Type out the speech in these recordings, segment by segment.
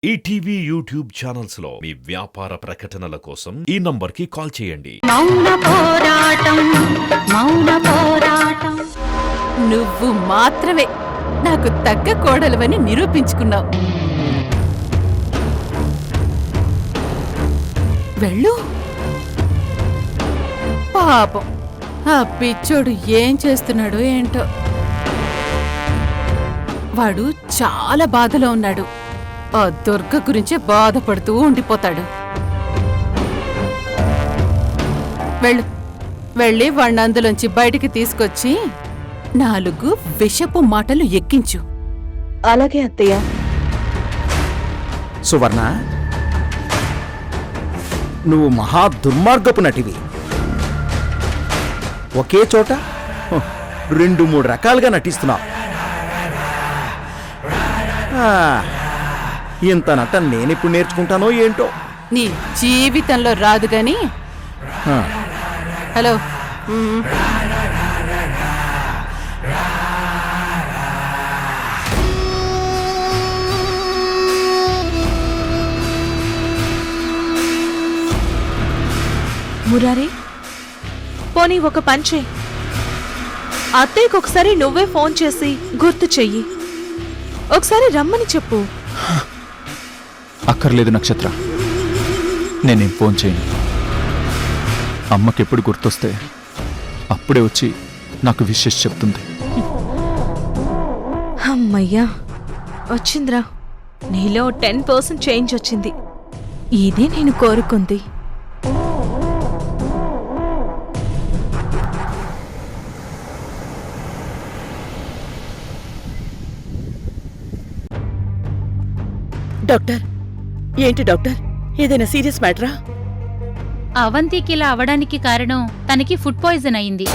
ETV YouTube channels లో మీ వ్యాపార ప్రకటనల కోసం ఈ నంబర్కి కాల్ చేయండి. మౌన పోరాటం. నువ్వు మాత్రమే నాకు తగ్గ కోడలువని నిరూపించుకున్నావు. వెళ్ళు. పాపం ఆ పిచ్చోడు ఏం చేస్తున్నాడో ఏంటో. వాడు చాలా బాధలో ఉన్నాడు. ఆ దుర్గ గురించే బాధపడుతూ ఉండిపోతాడు. వెళ్ళు, వెళ్ళి వాణ్ణి అందులోంచి బయటికి తీసుకొచ్చి 4 విషపు మాటలు ఎక్కించు. అలాగే అత్తయ్య. సువర్ణ, నువ్వు మహా దుర్మార్గపు నటివి. ఒకే చోట 2-3 రకాలుగా నటిస్తున్నావు. ఇంత నటన నేనెప్పుడు నేర్చుకుంటానో ఏంటో. నీ జీవితంలో రాదు గాని. హలో, మురారి, పోనీ ఒక పంచే. అత్తయ్యకు ఒకసారి నువ్వే ఫోన్ చేసి గుర్తు చెయ్యి. ఒకసారి రమ్మని చెప్పు. అక్కర్లేదు నక్షత్ర, నేనేం ఫోన్ చేయను. అమ్మకెప్పుడు గుర్తొస్తే అప్పుడే వచ్చి నాకు విషెస్ చెప్తుంది. అమ్మయ్యా, వచ్చిందిరా. నీలో 10% చేంజ్ వచ్చింది. ఇదే నేను కోరుకుంది. డాక్టర్, ఏంటి డాక్టర్, ఏదైనా సీరియస్ మ్యాటరా? అవంతికి ఇలా అవడానికి కారణం తనకి ఫుడ్ పాయిజన్ అయింది.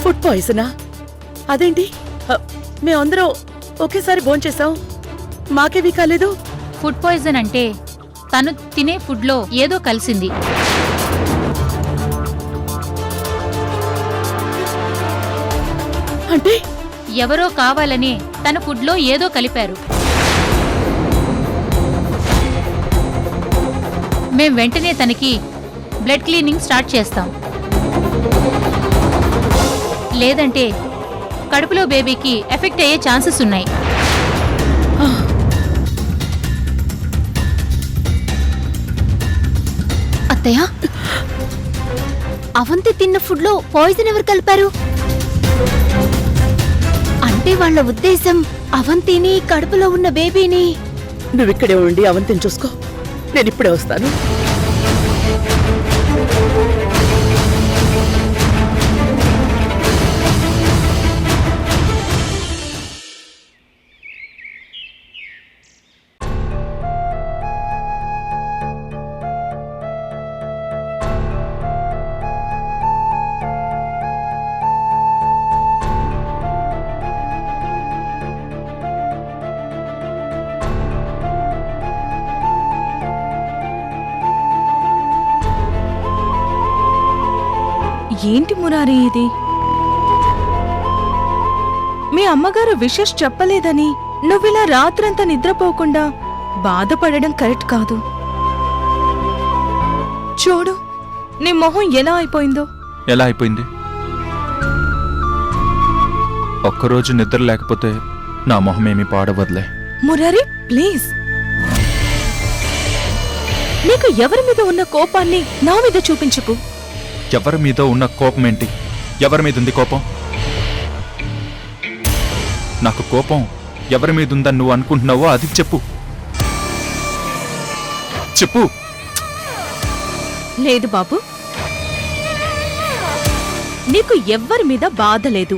ఫుడ్ పాయిజనా? అదేంటి? మేమందరం ఒకేసారి భోంచేసాం, మాకేవీ కాలేదు. ఫుడ్ పాయిజన్ అంటే తను తినే ఫుడ్లో ఏదో కలిసింది. అంటే ఎవరో కావాలని తన ఫుడ్లో ఏదో కలిపారు. మేం వెంటనే తనకి బ్లడ్ క్లీనింగ్ స్టార్ట్ చేస్తాం. లేదంటే కడుపులో బేబీకి ఎఫెక్ట్ అయ్యే ఛాన్సెస్ ఉన్నాయి. అత్తయ్య, అవంతి తిన్న ఫుడ్లో పాయిజన్ ఎవరు కలిపారు? అంటే వాళ్ళ ఉద్దేశం అవంతిని, కడుపులో ఉన్న బేబీని. నువ్విక్కడే ఉండి అవంతిని చూసుకో, నేను ఇప్పుడే వస్తాను. ఏంటి మురారి ఇది? మీ అమ్మగారు విషెస్ చెప్పలేదని నువ్విలా రాత్రంతా నిద్రపోకుండా బాధపడడం కరెక్ట్ కాదు. చూడు, నీ మొహం ఎలా అయిపోయిందో. ఎలా అయిపోయింది? ఒక్కరోజు నిద్ర లేకపోతే నా మొహమేమీ పాడవద్లే. మురారి, ప్లీజ్. నీకు ఎవరి మీద ఉన్న కోపాన్ని నా మీద చూపించకు. ఎవరి మీద ఉన్న కోపం ఏంటి? ఎవరి మీద ఉంది కోపం? నాకు కోపం ఎవరి మీద ఉందని నువ్వు అనుకుంటున్నావో అది చెప్పు. చెప్పు. లేదు బాబు, నీకు ఎవ్వరి మీద బాధ లేదు,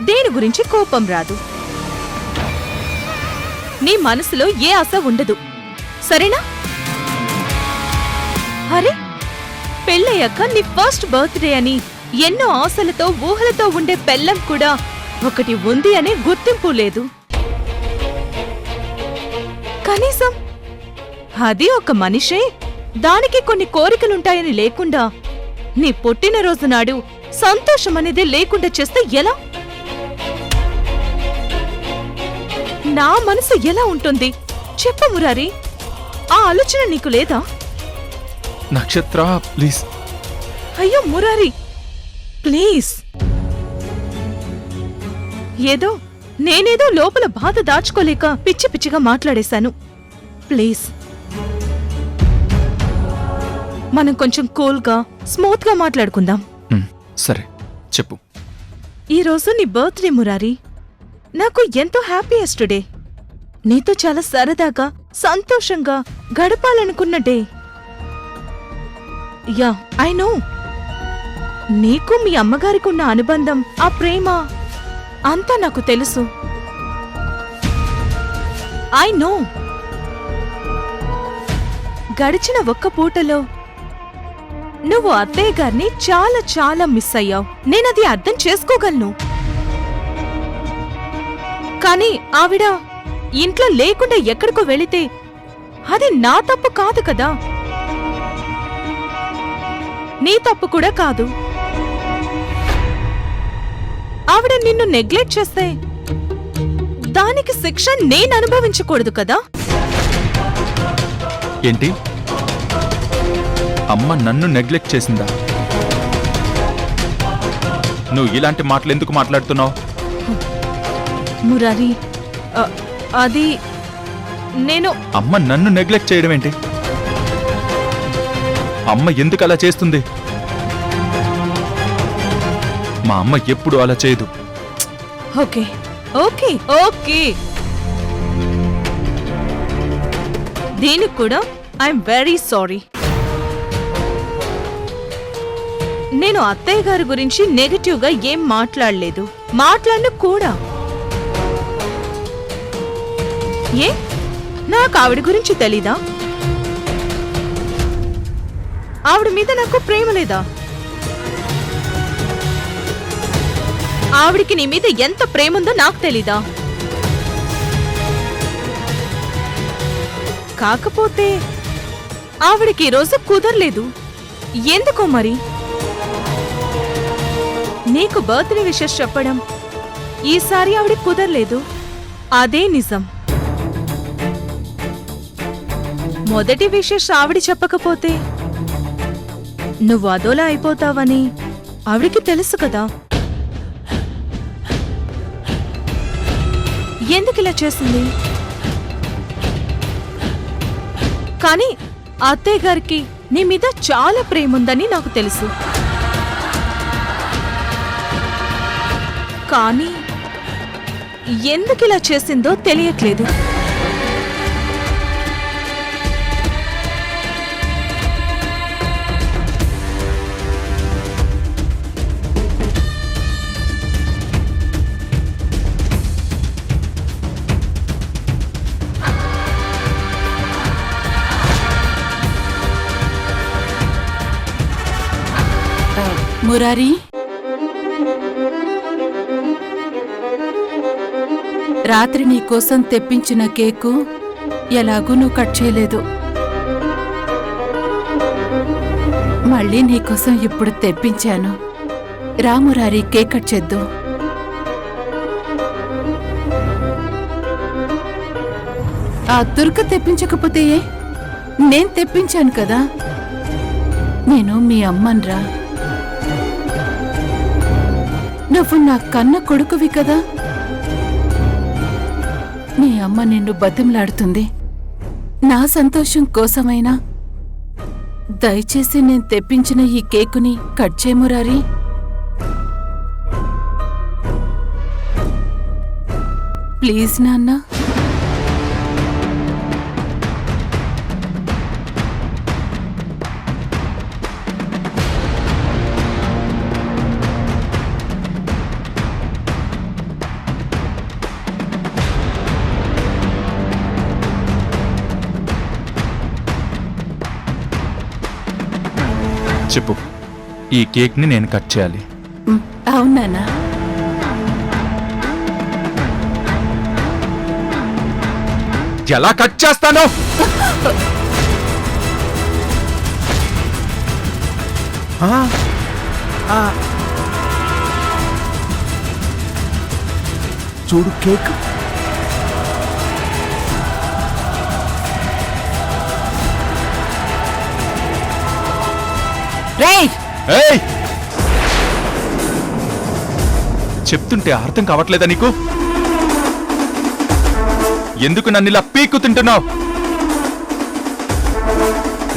దేని గురించి కోపం రాదు, నీ మనసులో ఏ ఆశ ఉండదు, సరేనా? అరే, పెళ్ళయ్యాక నీ ఫస్ట్ బర్త్డే అని ఎన్నో ఆశలతో ఊహలతో ఉండే పెళ్ళం కూడా ఒకటి ఉంది అనే గుర్తింపు లేదు. కనీసం అది ఒక మనిషే, దానికి కొన్ని కోరికలుంటాయని లేకుండా నీ పుట్టినరోజు నాడు సంతోషం అనేది లేకుండా చేస్తే ఎలా? నా మనసు ఎలా ఉంటుంది చెప్పు మురారి. ఆ ఆలోచన నీకు లేదా? నక్షత్ర ప్లీజ్. అయ్యో మురారి ప్లీజ్. నేనేదో లోపల బాధ దాచుకోలేక పిచ్చి పిచ్చిగా మాట్లాడేశాను. ప్లీజ్ మనం కొంచెం కూల్గా స్మూత్ గా మాట్లాడుకుందాం. సరే చెప్పు. ఈరోజు నీ బర్త్డే మురారి. నాకు ఎంతో హ్యాపీయెస్ట్ డే. నీతో చాలా సరదాగా సంతోషంగా గడపాలనుకున్న డే. Yeah I know. నీకు మీ అమ్మగారికి ఉన్న అనుబంధం, ఆ ప్రేమ అంతా నాకు తెలుసు. I know. గడిచిన ఒక్క పూటలో నువ్వు అత్తయ్య గారిని చాలా చాలా మిస్ అయ్యావు. నేనది అర్థం చేసుకోగలను. కానీ ఆవిడ ఇంట్లో లేకుండా ఎక్కడికో వెళితే అది నా తప్పు కాదు కదా. నీ తప్పు కూడా కాదు. ఆవిడ నిన్ను నెగ్లెక్ట్ చేస్తే దానికి శిక్ష నేను అనుభవించకూడదు కదా. ఏంటి, అమ్మ నన్ను నెగ్లెక్ట్ చేసిందా? నువ్వు ఇలాంటి మాటలు ఎందుకు మాట్లాడుతున్నావు? మురారి అది నేను. అమ్మ నన్ను నెగ్లెక్ట్ చేయడం ఏంటి? అమ్మ ఎందుకు అలా చేస్తుంది? మా అమ్మ ఎప్పుడు అలా చేయదు. Okay okay okay. దీనికి కూడా ఐఎమ్ వెరీ సారీ. నేను అత్తయ్య గారి గురించి నెగటివ్గా ఏం మాట్లాడలేదు, మాట్లాడను కూడా. ఏ నాకు ఆవిడ గురించి తెలీదా? ఆవిడ మీద నాకు ప్రేమ లేదా? ఆవిడికి నీ మీద ఎంత ప్రేముందో నాకు తెలీదా? కాకపోతే ఆవిడికి ఈరోజు కుదరలేదు. ఎందుకో మరి. నీకు బర్త్డే విషెస్ చెప్పడం ఈసారి ఆవిడికి కుదరలేదు. అదే నిజం. మొదటి విషెస్ ఆవిడ చెప్పకపోతే నువ్వు అదోలా అయిపోతావని ఆవిడికి తెలుసు కదా. ఎందుకిలా చేసింది? కానీ అత్తయ్య గారికి నీ మీద చాలా ప్రేముందని నాకు తెలుసు. కానీ ఎందుకిలా చేసిందో తెలియట్లేదు. మురారి, రాత్రి నీకోసం తెప్పించిన కేకు ఎలాగూ నువ్వు కట్ చేయలేదు. మళ్ళీ నీకోసం ఇప్పుడు తెప్పించాను. రా మురారి, కేక్ కట్ చేద్దాం. ఆ దుర్గ తెప్పించకపోతే నేను తెప్పించాను కదా. నేను మీ అమ్మన్రా. నువ్వు నా కన్న కొడుకువి కదా. మీ అమ్మ నిన్ను బతిమలాడుతుంది. నా సంతోషం కోసమైనా దయచేసి నేను తెప్పించిన ఈ కేకుని కట్ చేయి మురారి. ప్లీజ్ నాన్న. చెప్పు, ఈ కేక్ని నేను కట్ చేయాలి. అవునా? ఎలా కట్ చేస్తాను? చూడు కేక్. రేయ్ ఏయ్! చెప్తుంటే అర్థం కావట్లేదా నీకు? ఎందుకు నన్ను ఇలా పీక్కు తింటున్నావు?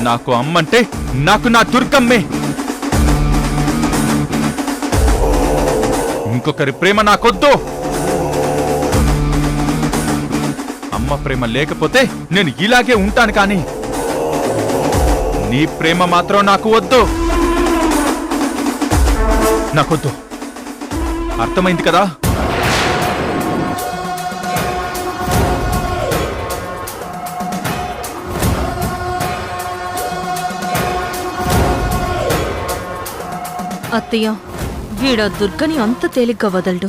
నాకు అమ్మంటే నాకు నా దుర్గమ్మే. ఇంకొకరి ప్రేమ నాకొద్దు. అమ్మ ప్రేమ లేకపోతే నేను ఇలాగే ఉంటాను, కానీ నీ ప్రేమ మాత్రం నాకు వద్దు. నాకొద్దు. అర్థమైంది కదా? అత్తయ్య, వీడా దుర్గని అంత తేలిగ్గా వదలడు.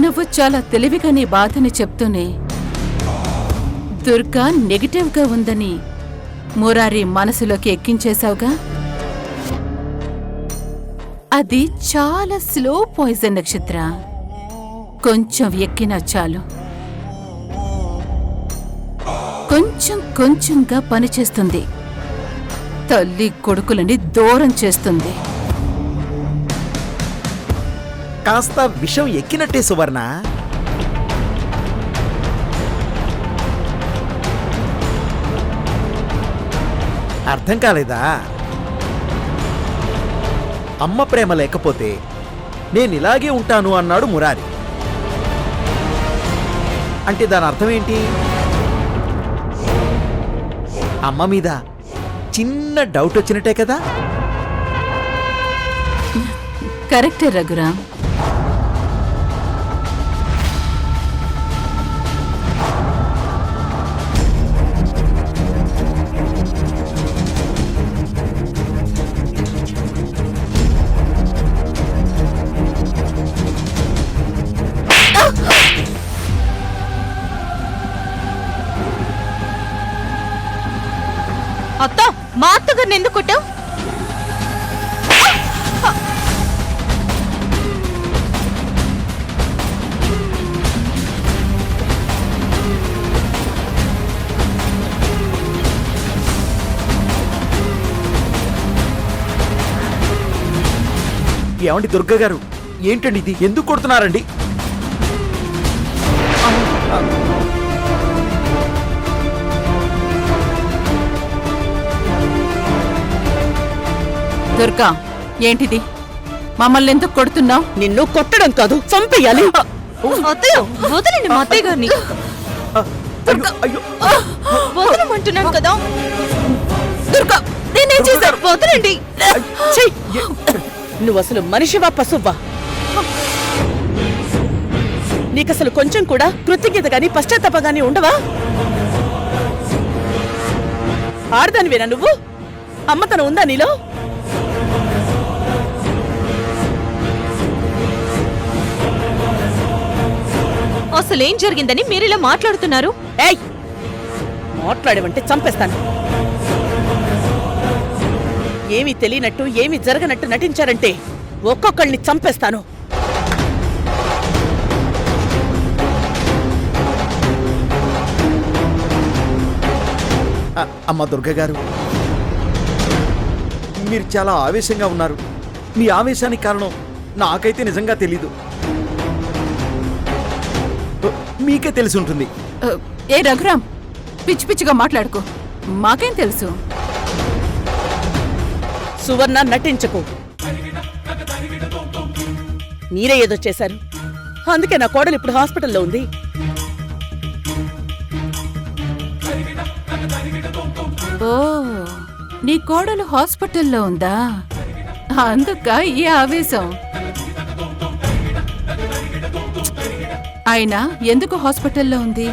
నువ్వు చాలా తెలివిగా నీ బాధని చెప్తూనే దుర్గా నెగిటివ్గా ఉందని మురారి మనసులోకి ఎక్కించేశావుగా. అది చాలా స్లో పాయిజన్ నక్షత్ర. కొంచెం ఎక్కినా చాలు, కొంచెం కొంచెంగా పనిచేస్తుంది. తల్లి కొడుకులని దూరం చేస్తుంది. కాస్త విషం ఎక్కినట్టే సువర్ణ. అర్థం కాలేదా? అమ్మ ప్రేమ లేకపోతే నేనిలాగే ఉంటాను అన్నాడు మురారి. అంటే దాని అర్థం ఏంటి? అమ్మ మీద చిన్న డౌట్ వచ్చినట్టే కదా? కరెక్టే రఘురాం. అత్త, మా అత్తగారిని ఎందుకు కొట్టావు? ఏమండి దుర్గ గారు, ఏంటండి ఇది? ఎందుకు కొడుతున్నారండి? దుర్గా, ఏంటిది? మమ్మల్ని ఎందుకు కొడుతున్నావు? నిన్ను కొట్టడం కాదు, చంపేయాలి. అత్తయ్య, వదలండి మా అత్తయ్య గారిని. అయ్యో, వదలమంటున్నాను కదా. దుర్గా, నేనేం చేశాను? వదలండి. ఛీ! నువ్వు అసలు మనిషివా పశువా? నీకసలు కొంచెం కూడా కృతజ్ఞత గాని పశ్చాత్తాప గాని ఉండవా? ఆడదానివేనా నువ్వు? అమ్మతనం ఉందా నీలో? అసలేం జరిగిందని మీరిలా మాట్లాడుతున్నారు? ఏయ్, మాట్లాడేవంటే చంపేస్తాను. ఏమీ తెలియనట్టు ఏమీ జరగనట్టు నటించారంటే ఒక్కొక్కళ్ళని చంపేస్తాను. అమ్మ దుర్గ గారు, మీరు చాలా ఆవేశంగా ఉన్నారు. మీ ఆవేశానికి కారణం నాకైతే నిజంగా తెలీదు. మీకే తెలిసి ఉంటుంది. ఏ రఘురాం, పిచ్చి పిచ్చిగా మాట్లాడుకో. మాకేం తెలుసు? సువర్ణ, నటించకు. మీరే ఏదో చేశారు, అందుకే నా కోడలు ఇప్పుడు హాస్పిటల్లో ఉంది. ఓ, నీ కోడలు హాస్పిటల్లో ఉందా? అందుక ఈ ఆవేశం. అయినా ఎందుకు హాస్పిటల్లో ఉంది?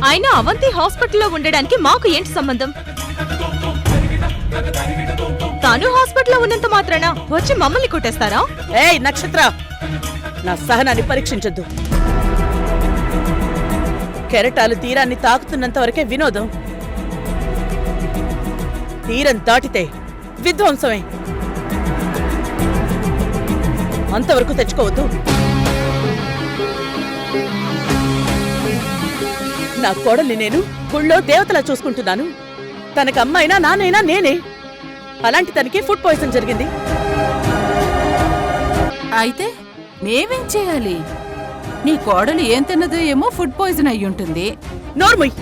అయినా అవంతి హాస్పిటల్లో ఉండడానికి మాకు ఏంటి సంబంధం? తాను హాస్పిటల్లో ఉన్నంత మాత్రాన వచ్చి మమ్మల్ని కొట్టేస్తారా? ఏయ్ నక్షత్ర, నా సహనాన్ని పరీక్షించొద్దు. కెరటాలు తీరాన్ని తాకుతున్నంత వరకే వినోదం. తీరం దాటితే విధ్వంసమే. అంతవరకు తెచ్చుకోవద్దు. నా కోడల్ని నేను గుళ్ళో దేవతలా చూసుకుంటున్నాను. తనకి అమ్మైనా నాన్నైనా నేనే. అలాంటి తనకి ఫుడ్ పాయిజన్ జరిగింది. అయితే మేమేం చేయాలి? నీ కోడలు ఏం తిన్నదో ఏమో ఫుడ్ పాయిజన్ అయి ఉంటుంది. నోర్ముయ్.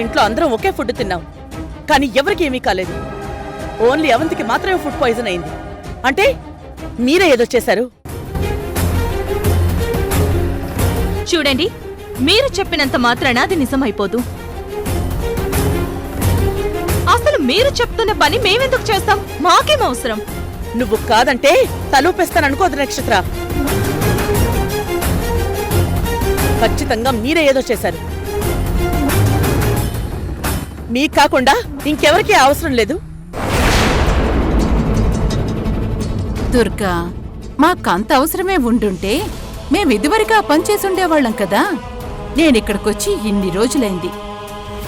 ఇంట్లో అందరం ఒకే ఫుడ్ తిన్నాం, కానీ ఎవరికి ఏమీ కాలేదు. ఓన్లీ అవంతికి మాత్రమే ఫుడ్ పాయిజన్ అయింది. అంటే మీరే ఏదో చేశారు. చూడండి, మీరు చెప్పినంత మాత్రాన అది నిజమైపోదు. అసలు మీరు చెప్తున్న పని మేమెందుకు చేస్తాం? మాకేం అవసరం? నువ్వు కాదంటే తలూపేస్తాననుకోదు నక్షత్ర. ఖచ్చితంగా మీరే ఏదో చేశారు. మీకు కాకుండా ఇంకెవరికీ అవసరం లేదు. దుర్గా, మాకంత అవసరమే ఉండుంటే మేమిదివరకు ఆ పని చేసుండేవాళ్ళం కదా. నేనిక్కడికొచ్చి ఇన్ని రోజులైంది,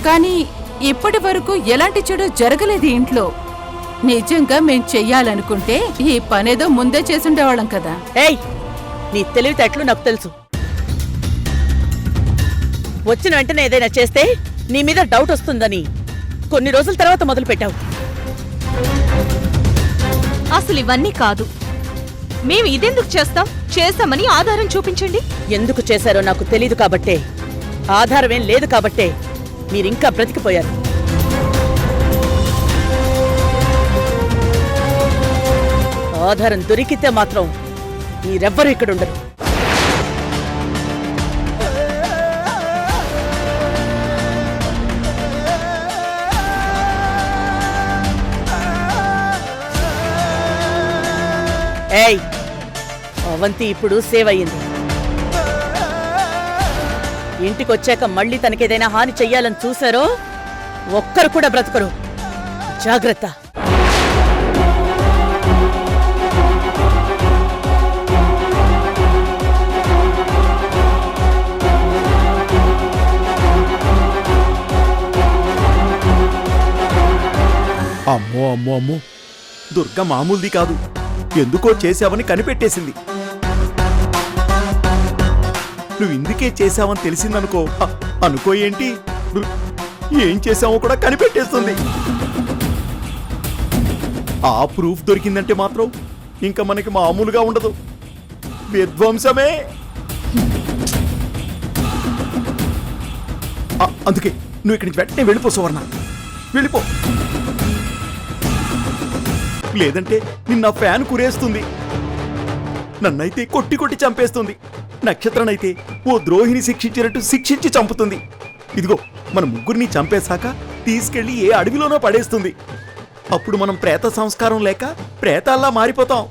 కానీ ఇప్పటి వరకు ఎలాంటి చెడు జరగలేదు ఇంట్లో. నిజంగా మేం చెయ్యాలనుకుంటే ఈ పనేదో ముందే చేసుండేవాళ్ళం కదా. ఏయ్, నీ తెలివితేటలు నాకు తెలుసు. వచ్చిన వెంటనే ఏదైనా చేస్తే నీ మీద డౌట్ వస్తుందని కొన్ని రోజుల తర్వాత మొదలు పెట్టావు. అసలు ఇవన్నీ కాదు. మేము ఇదెందుకు చేస్తాం? చేస్తామని ఆధారం చూపించండి. ఎందుకు చేశారో నాకు తెలీదు కాబట్టే, ఆధారమేం లేదు కాబట్టే మీరింకా బ్రతికిపోయారు. ఆధారం దొరికితే మాత్రం మీరెవ్వరూ ఇక్కడుండరు. ఏయ్, అవంతి ఇప్పుడు సేవ్ అయ్యింది. ఇంటికొచ్చాక మళ్ళీ తనకేదైనా హాని చెయ్యాలని చూశారో ఒక్కరు కూడా బ్రతకరు. జాగ్రత్త. అమ్మో అమ్మో అమ్మో, దుర్గ మామూలుది కాదు. ఎందుకో చేశావని కనిపెట్టేసింది. నువ్వు ఇందుకే చేశావని తెలిసిందనుకో, అనుకో ఏంటి, ఏం చేశావో కూడా కనిపెట్టేస్తుంది. ఆ ప్రూఫ్ దొరికిందంటే మాత్రం ఇంకా మనకి మామూలుగా ఉండదు, విధ్వంసమే. అందుకే నువ్వు ఇక్కడి నుంచి వెంటనే వెళ్ళిపో సువర్ణ, వెళ్ళిపో. లేదంటే నిన్న ఫ్యాన్ కురేస్తుంది, నన్నైతే కొట్టి కొట్టి చంపేస్తుంది, నక్షత్రనైతే ఓ ద్రోహిని శిక్షించినట్టు శిక్షించి చంపుతుంది. ఇదిగో మన ముగ్గురిని చంపేశాక తీసుకెళ్లి ఏ అడవిలోనో పడేస్తుంది. అప్పుడు మనం ప్రేత సంస్కారం లేక ప్రేతాల్లా మారిపోతాం.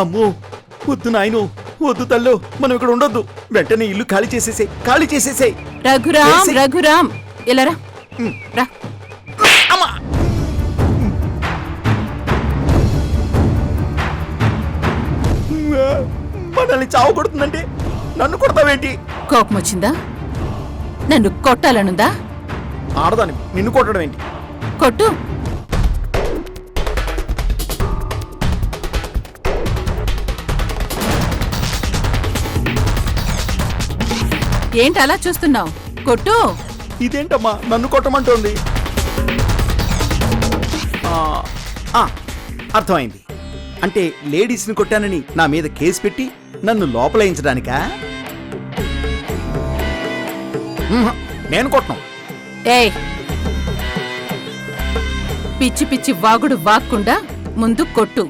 అమ్మో, వద్దు నాయనో, వద్దు తల్లో, మనం ఇక్కడ ఉండొద్దు. వెంటనే ఇల్లు ఖాళీ చేసేసే, ఖాళీ చేసేసే. రఘురామ్, రఘురామ్, ఇలా రా. రా. అమ్మా, మనల్ని చావు కొడుతుందంటే నన్ను కొడతావేంటి? కోపం వచ్చిందా? నన్ను కొట్టాలనుందా? ఆడదాని నిన్ను కొట్టడం ఏంటి? కొట్టు. ఏంటి అలా చూస్తున్నావు? కొట్టు. ఇదేంటమ్మా నన్ను కొట్టమంటోంది? అర్థమైంది. అంటే లేడీస్ని కొట్టానని నా మీద కేసు పెట్టి నన్ను లోపలేయించడానికా? నేను కొట్టను. ఏయ్, పిచ్చి పిచ్చి వాగుడు వాక్కుండా ముందు కొట్టు.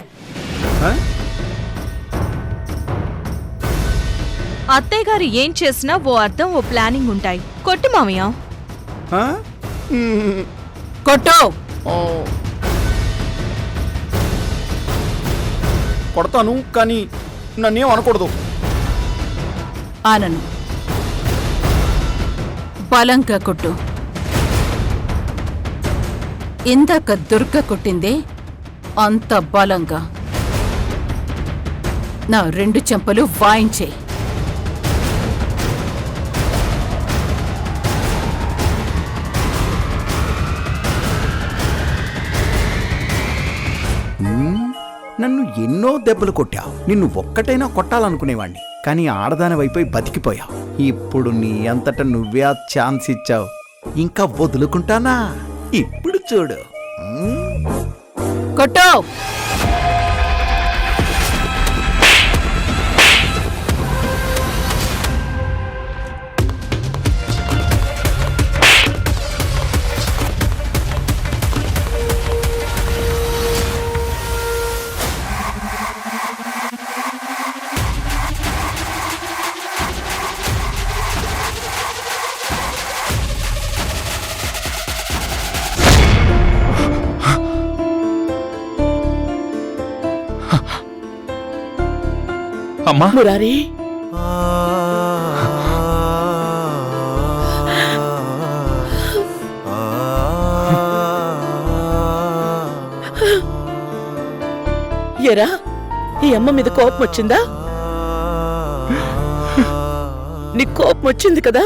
అత్తయ్య గారు ఏం చేసినా ఓ అర్థం, ఓ ప్లానింగ్ ఉంటాయి. కొట్టు మామయ్య. కొట్టు. కొడతాను, కానీ నన్నేం అనకూడదు. ఆనను. బలంగా కొట్టు. ఇందాక దుర్గ కొట్టిందే అంత బలంగా. నా 2 చెంపలు వాయించే. నన్ను ఎన్నో దెబ్బలు కొట్టావు, నిన్ను ఒక్కటైనా కొట్టాలనుకునేవాణ్ణి, కానీ ఆడదాని వైపోయి బతికిపోయావు. ఇప్పుడు నీ అంతటా నువ్వే ఆ ఛాన్స్ ఇచ్చావు. ఇంకా వదులుకుంటానా? ఇప్పుడు చూడు. కొట్టో. అమ్మా మురారి, ఎరా ఈ అమ్మ మీద కోపం వచ్చిందా? నీ కోపం వచ్చింది కదా?